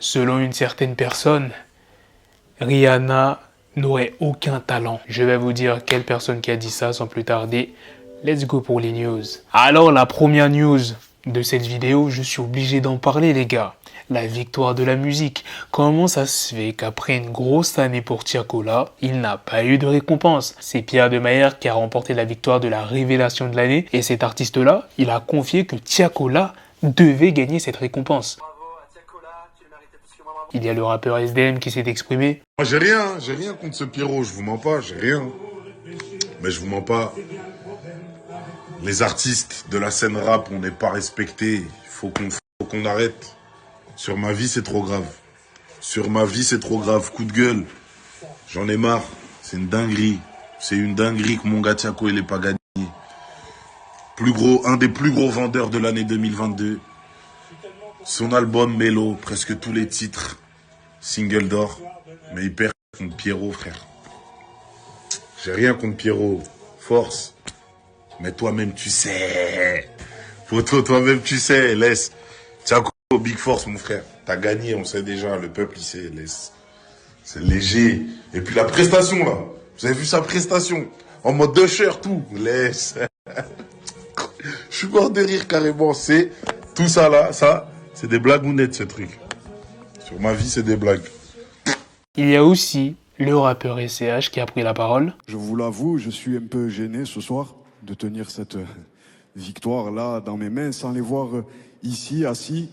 Selon une certaine personne, Rihanna n'aurait aucun talent. Je vais vous dire quelle personne qui a dit ça sans plus tarder. Let's go pour les news. Alors la première news de cette vidéo, je suis obligé d'en parler les gars. La victoire de la musique. Comment ça se fait qu'après une grosse année pour Tiakola, il n'a pas eu de récompense? C'est Pierre Demeier qui a remporté la victoire de la révélation de l'année et cet artiste-là, il a confié que Tiakola devait gagner cette récompense. Il y a le rappeur SDM qui s'est exprimé. Moi j'ai rien contre ce Pierrot, je vous mens pas, j'ai rien. Mais je vous mens pas. Les artistes de la scène rap, on n'est pas respectés. Il faut qu'on arrête. Sur ma vie, c'est trop grave. Sur ma vie, c'est trop grave. Coup de gueule. J'en ai marre. C'est une dinguerie. C'est une dinguerie que mon gars Tiako, il n'ait pas gagné. Un des plus gros vendeurs de l'année 2022. Son album Mélo, presque tous les titres. Single d'or. Mais il perd contre Pierrot, frère. J'ai rien contre Pierrot. Force. Mais toi-même, tu sais. Toi-même, tu sais. Laisse. Tiako. Big Force, mon frère. T'as gagné, on sait déjà. Le peuple, il sait. Laisse. C'est léger. Et puis la prestation, là. Vous avez vu sa prestation? En mode Usher, tout. Laisse. Je suis mort de rire, carrément. C'est tout ça, là. Ça, c'est des blagounettes, ce truc. Sur ma vie, c'est des blagues. Il y a aussi le rappeur SCH qui a pris la parole. Je vous l'avoue, je suis un peu gêné ce soir de tenir cette victoire-là dans mes mains sans les voir ici, assis,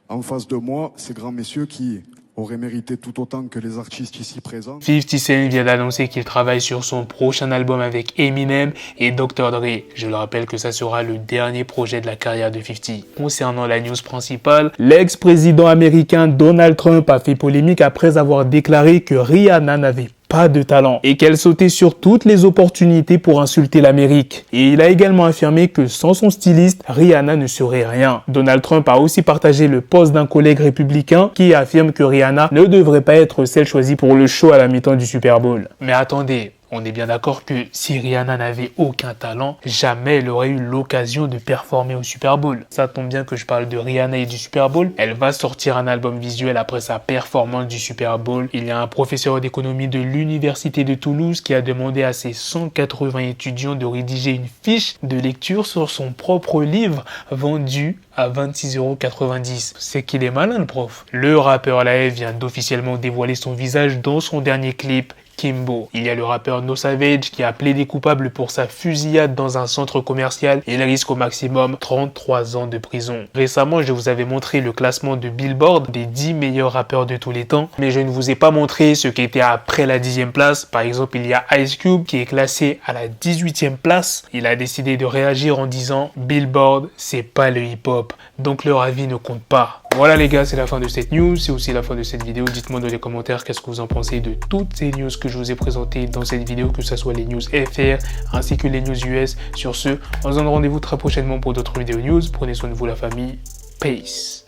en face de moi, ces grands messieurs qui auraient mérité tout autant que les artistes ici présents. 50 Cent vient d'annoncer qu'il travaille sur son prochain album avec Eminem et Dr. Dre. Je le rappelle que ça sera le dernier projet de la carrière de 50. Concernant la news principale, l'ex-président américain Donald Trump a fait polémique après avoir déclaré que Rihanna n'avait pas de talent et qu'elle sautait sur toutes les opportunités pour insulter l'Amérique. Et il a également affirmé que sans son styliste, Rihanna ne serait rien. Donald Trump a aussi partagé le post d'un collègue républicain qui affirme que Rihanna ne devrait pas être celle choisie pour le show à la mi-temps du Super Bowl. Mais attendez, on est bien d'accord que si Rihanna n'avait aucun talent, jamais elle aurait eu l'occasion de performer au Super Bowl. Ça tombe bien que je parle de Rihanna et du Super Bowl. Elle va sortir un album visuel après sa performance du Super Bowl. Il y a un professeur d'économie de l'Université de Toulouse qui a demandé à ses 180 étudiants de rédiger une fiche de lecture sur son propre livre vendu à 26,90 €. C'est qu'il est malin le prof. Le rappeur Laëv vient d'officiellement dévoiler son visage dans son dernier clip. Kimbo. Il y a le rappeur No Savage qui a plaidé coupable pour sa fusillade dans un centre commercial et il risque au maximum 33 ans de prison. Récemment, je vous avais montré le classement de Billboard des 10 meilleurs rappeurs de tous les temps, mais je ne vous ai pas montré ce qui était après la 10e place. Par exemple, il y a Ice Cube qui est classé à la 18e place. Il a décidé de réagir en disant « Billboard, c'est pas le hip-hop, donc leur avis ne compte pas ». Voilà les gars, c'est la fin de cette news, c'est aussi la fin de cette vidéo. Dites-moi dans les commentaires qu'est-ce que vous en pensez de toutes ces news que je vous ai présentées dans cette vidéo, que ce soit les news FR ainsi que les news US. Sur ce, on se donne rendez-vous très prochainement pour d'autres vidéos news. Prenez soin de vous la famille. Peace.